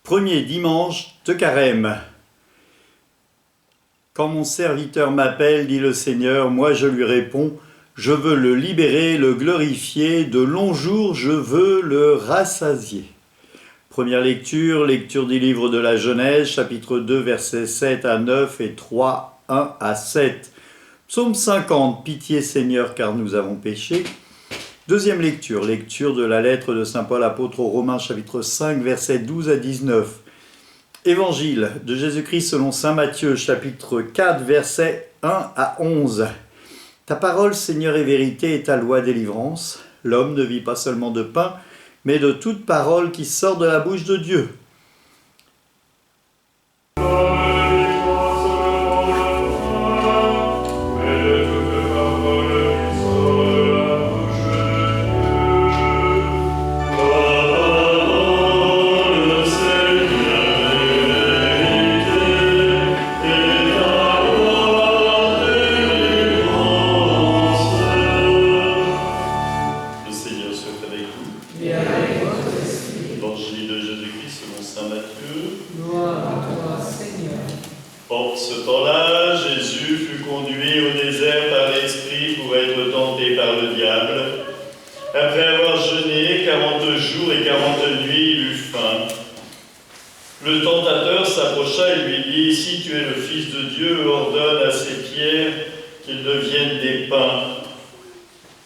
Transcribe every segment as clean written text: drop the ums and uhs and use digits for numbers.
Premier dimanche de Carême. Quand mon serviteur m'appelle, dit le Seigneur, moi je lui réponds, je veux le libérer, le glorifier, de longs jours je veux le rassasier. Première lecture, lecture du livre de la Genèse, chapitre 2, versets 7 à 9 et 3, 1 à 7. Psaume 50, pitié Seigneur car nous avons péché. Deuxième lecture, lecture de la lettre de saint Paul apôtre aux Romains, chapitre 5, versets 12 à 19. Évangile de Jésus-Christ selon saint Matthieu, chapitre 4, versets 1 à 11. Ta parole, Seigneur, est vérité et ta loi délivrance. L'homme ne vit pas seulement de pain, mais de toute parole qui sort de la bouche de Dieu. Ce temps-là, Jésus fut conduit au désert par l'Esprit pour être tenté par le diable. Après avoir jeûné 40 jours et 40 nuits, il eut faim. Le tentateur s'approcha et lui dit, « Si tu es le Fils de Dieu, ordonne à ces pierres qu'ils deviennent des pains. »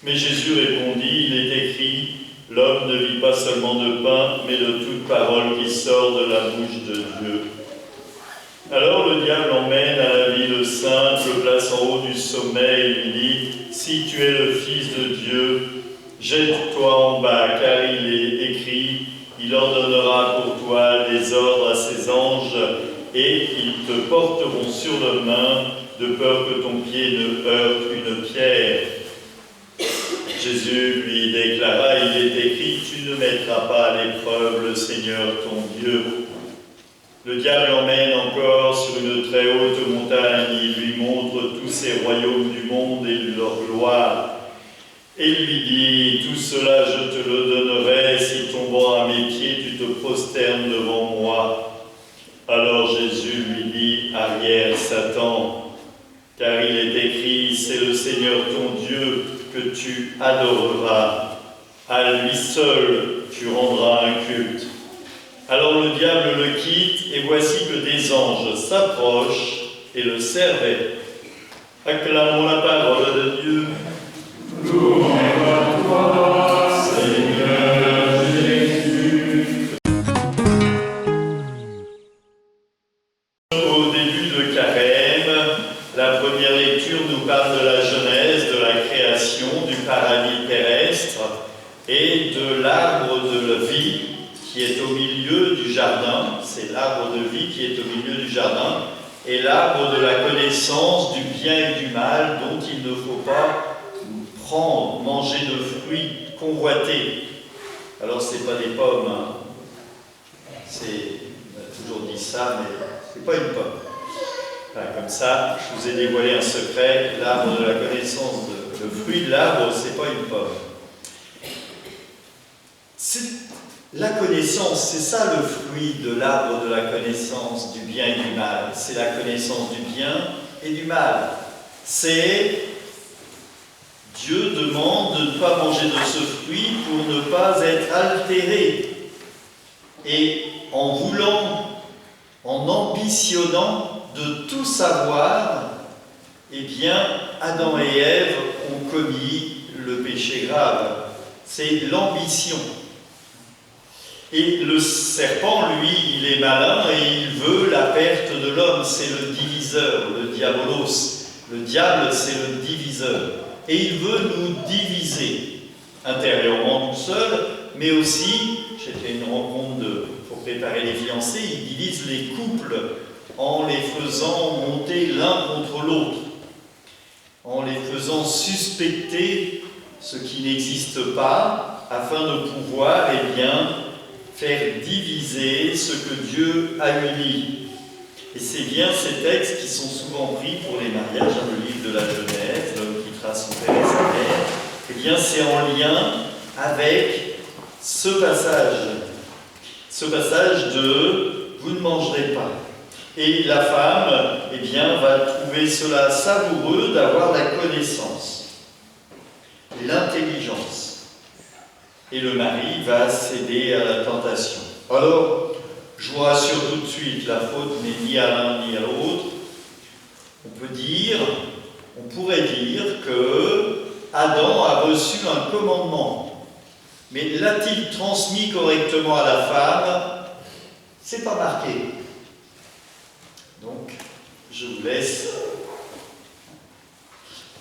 Mais Jésus répondit, « Il est écrit, l'homme ne vit pas seulement de pain, mais de toute parole qui sort de la bouche de Dieu. » Alors le diable l'emmène à la ville sainte, le place en haut du sommet et lui dit, « Si tu es le Fils de Dieu, jette-toi en bas, car il est écrit, il ordonnera pour toi des ordres à ses anges, et ils te porteront sur leurs mains, de peur que ton pied ne heurte une pierre. » Jésus lui déclara, « Il est écrit, tu ne mettras pas à l'épreuve le Seigneur ton Dieu. » Le diable l'emmène encore sur une très haute montagne, il lui montre tous ces royaumes du monde et leur gloire. Et lui dit, « Tout cela je te le donnerai, si tombant à mes pieds tu te prosternes devant moi. » Alors Jésus lui dit, « Arrière, Satan, car il est écrit, c'est le Seigneur ton Dieu que tu adoreras. À lui seul tu rendras un culte. » Alors le diable le quitte, et voici que des anges s'approchent et le servaient. Acclamons la parole de Dieu. Louange à toi, Seigneur Jésus. Au début de Carême, la première lecture nous parle de la Genèse, de la création, du paradis terrestre et de l'arbre de la vie qui est au milieu du jardin, c'est l'arbre de vie qui est au milieu du jardin, et l'arbre de la connaissance du bien et du mal, dont il ne faut pas prendre, manger de fruits convoités. Alors c'est pas des pommes, hein. On a toujours dit ça, mais c'est pas une pomme. Enfin, comme ça, je vous ai dévoilé un secret, l'arbre de la connaissance, le fruit de l'arbre, c'est pas une pomme. La connaissance, c'est ça le fruit de l'arbre de la connaissance du bien et du mal. C'est la connaissance du bien et du mal. C'est Dieu demande de ne pas manger de ce fruit pour ne pas être altéré. Et en voulant, en ambitionnant de tout savoir, eh bien, Adam et Ève ont commis le péché grave. C'est l'ambition. Et le serpent, lui, il est malin et il veut la perte de l'homme. C'est le diviseur, le diabolos. Le diable, c'est le diviseur. Et il veut nous diviser, intérieurement tout seul, mais aussi, j'ai fait une rencontre pour préparer les fiancés, il divise les couples en les faisant monter l'un contre l'autre, en les faisant suspecter ce qui n'existe pas, afin de pouvoir, eh bien, faire diviser ce que Dieu a uni. Et c'est bien ces textes qui sont souvent pris pour les mariages, dans le livre de la Genèse, l'homme quittera son père et sa mère. Eh bien, c'est en lien avec ce passage de « vous ne mangerez pas ». Et la femme, eh bien, va trouver cela savoureux d'avoir la connaissance, l'intelligence. Et le mari va céder à la tentation. Alors, je vous rassure tout de suite, la faute n'est ni à l'un ni à l'autre. On pourrait dire que Adam a reçu un commandement. Mais l'a-t-il transmis correctement à la femme? C'est pas marqué. Donc, je vous laisse.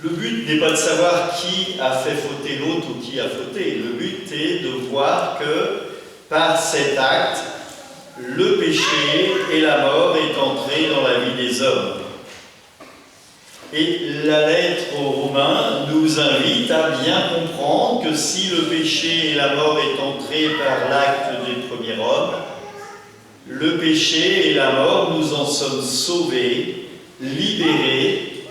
Le but n'est pas de savoir qui a fait fauter l'autre ou qui a fauté. Le but est de voir que par cet acte, le péché et la mort est entré dans la vie des hommes. Et la lettre aux Romains nous invite à bien comprendre que si le péché et la mort est entré par l'acte des premiers hommes, le péché et la mort, nous en sommes sauvés, libérés,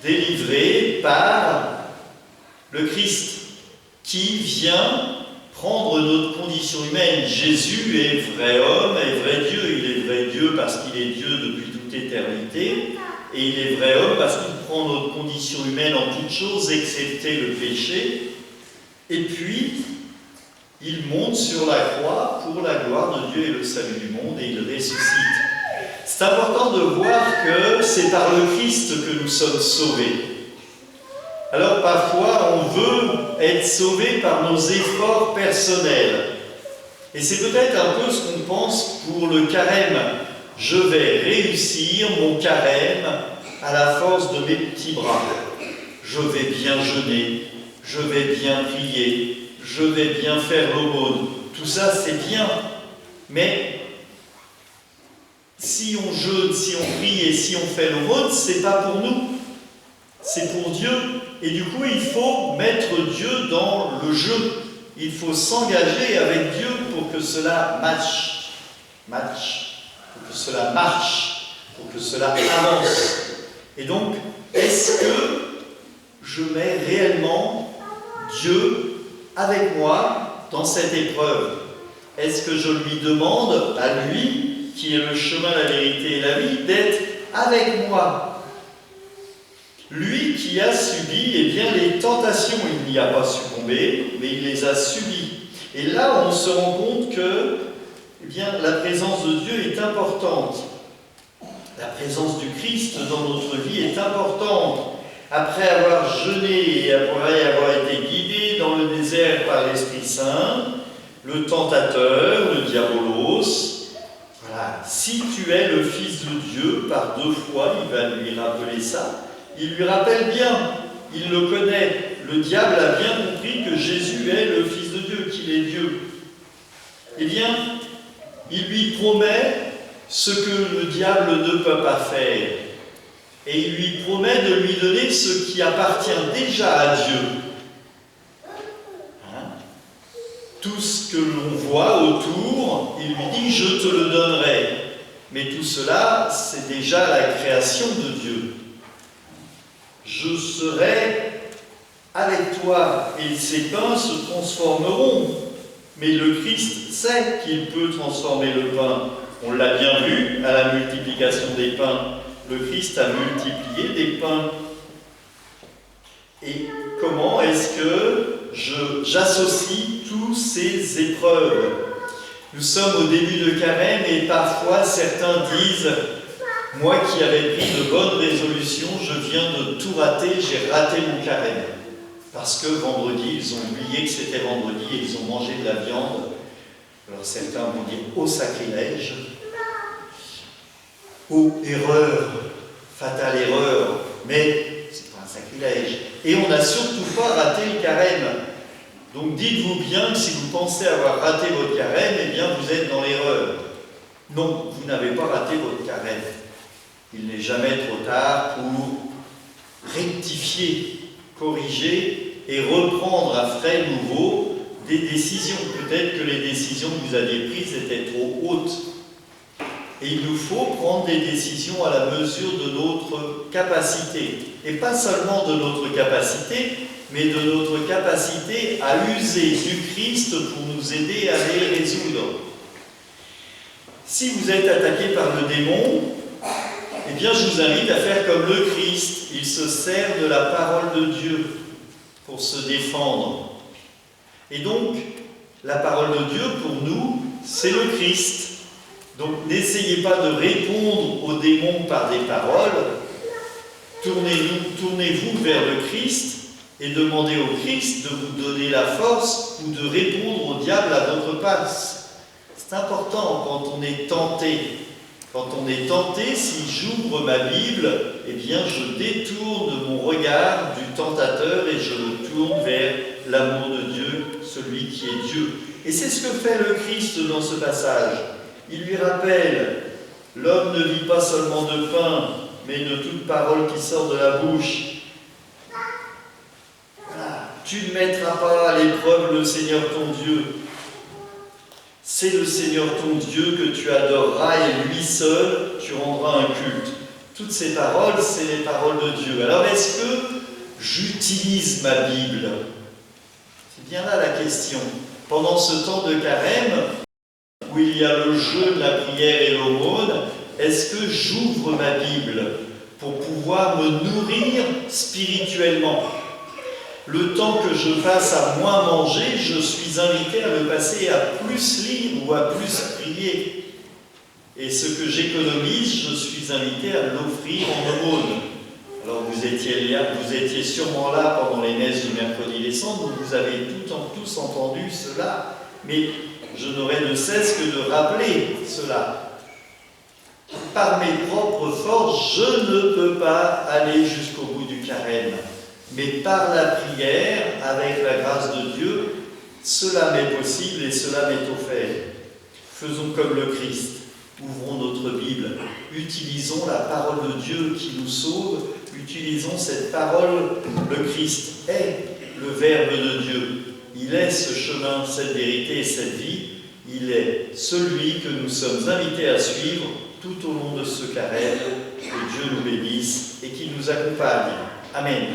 délivrés par le Christ qui vient prendre notre condition humaine. Jésus est vrai homme et vrai Dieu. Il est vrai Dieu parce qu'il est Dieu depuis toute éternité. Et il est vrai homme parce qu'il prend notre condition humaine en toutes choses, excepté le péché. Et puis, il monte sur la croix pour la gloire de Dieu et le salut du monde, et il ressuscite. C'est important de voir que c'est par le Christ que nous sommes sauvés. Alors parfois, on veut être sauvé par nos efforts personnels. Et c'est peut-être un peu ce qu'on pense pour le carême. Je vais réussir mon carême à la force de mes petits bras. Je vais bien jeûner, je vais bien prier, je vais bien faire l'aumône. Tout ça, c'est bien. Mais si on jeûne, si on prie et si on fait l'aumône, c'est pas pour nous. C'est pour Dieu. Et du coup, il faut mettre Dieu dans le jeu. Il faut s'engager avec Dieu pour que cela marche, pour que cela marche, pour que cela avance. Et donc, est-ce que je mets réellement Dieu avec moi dans cette épreuve? Est-ce que je lui demande à lui, qui est le chemin, la vérité et la vie, d'être avec moi? Lui qui a subi bien, les tentations, il n'y a pas succombé, mais il les a subies. Et là, on se rend compte que bien, la présence de Dieu est importante. La présence du Christ dans notre vie est importante. Après avoir jeûné et après avoir été guidé dans le désert par l'Esprit Saint, le tentateur, le diabolos, voilà, si tu es le Fils de Dieu, par 2 fois, il va lui rappeler ça. Il lui rappelle bien, il le connaît. Le diable a bien compris que Jésus est le Fils de Dieu, qu'il est Dieu. Eh bien, il lui promet ce que le diable ne peut pas faire. Et il lui promet de lui donner ce qui appartient déjà à Dieu. Tout ce que l'on voit autour, il lui dit « je te le donnerai ». Mais tout cela, c'est déjà la création de Dieu. Je serai avec toi et ces pains se transformeront. Mais le Christ sait qu'il peut transformer le pain. On l'a bien vu à la multiplication des pains. Le Christ a multiplié des pains. Et comment est-ce que j'associe tous ces épreuves? Nous sommes au début de carême et parfois certains disent « Moi qui avais pris de bonnes résolutions, je viens de tout rater, j'ai raté mon carême. » Parce que vendredi, ils ont oublié que c'était vendredi et ils ont mangé de la viande. Alors certains vont dire « Oh sacrilège !» Oh erreur, fatale erreur, mais c'est pas un sacrilège. Et on n'a surtout pas raté le carême. Donc dites-vous bien que si vous pensez avoir raté votre carême, eh bien vous êtes dans l'erreur. Non, vous n'avez pas raté votre carême. Il n'est jamais trop tard pour rectifier, corriger et reprendre à frais nouveau des décisions. Peut-être que les décisions que vous aviez prises étaient trop hautes. Et il nous faut prendre des décisions à la mesure de notre capacité. Et pas seulement de notre capacité, mais de notre capacité à user du Christ pour nous aider à les résoudre. Si vous êtes attaqué par le démon, eh bien je vous invite à faire comme le Christ. Il se sert de la parole de Dieu pour se défendre. Et donc, la parole de Dieu pour nous, c'est le Christ. Donc n'essayez pas de répondre aux démons par des paroles. Tournez-vous vers le Christ et demandez au Christ de vous donner la force ou de répondre au diable à votre place. C'est important quand on est tenté. Quand on est tenté, si j'ouvre ma Bible, eh bien je détourne mon regard du tentateur et je le tourne vers l'amour de Dieu, celui qui est Dieu. Et c'est ce que fait le Christ dans ce passage. Il lui rappelle, l'homme ne vit pas seulement de pain, mais de toute parole qui sort de la bouche. Voilà. Tu ne mettras pas à l'épreuve le Seigneur ton Dieu. C'est le Seigneur ton Dieu que tu adoreras et lui seul tu rendras un culte. Toutes ces paroles, c'est les paroles de Dieu. Alors est-ce que j'utilise ma Bible? C'est bien là la question. Pendant ce temps de carême, où il y a le jeu de la prière et l'aumône, est-ce que j'ouvre ma Bible pour pouvoir me nourrir spirituellement? Le temps que je passe à moins manger, je suis invité à le passer à plus lire ou à plus prier. Et ce que j'économise, je suis invité à l'offrir en aumône. Alors vous étiez sûrement là pendant les messes du mercredi des cendres, donc vous avez tous entendu cela, mais je n'aurai de cesse que de rappeler cela. Par mes propres forces, je ne peux pas aller jusqu'au bout du carême. Mais par la prière, avec la grâce de Dieu, cela m'est possible et cela m'est offert. Faisons comme le Christ. Ouvrons notre Bible. Utilisons la parole de Dieu qui nous sauve. Utilisons cette parole. Le Christ est le Verbe de Dieu. Il est ce chemin, cette vérité et cette vie. Il est celui que nous sommes invités à suivre tout au long de ce carême. Que Dieu nous bénisse et qu'il nous accompagne. Amen.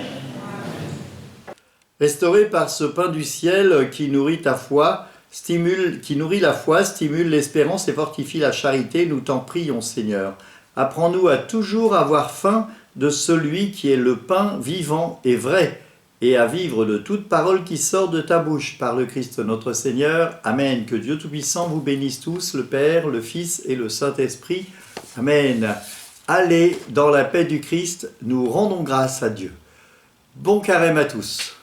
Restauré par ce pain du ciel qui nourrit ta foi, qui nourrit la foi, stimule l'espérance et fortifie la charité, nous t'en prions, Seigneur. Apprends-nous à toujours avoir faim de celui qui est le pain vivant et vrai, et à vivre de toute parole qui sort de ta bouche, par le Christ notre Seigneur. Amen. Que Dieu Tout-Puissant vous bénisse tous, le Père, le Fils et le Saint-Esprit. Amen. Allez, dans la paix du Christ, nous rendons grâce à Dieu. Bon carême à tous.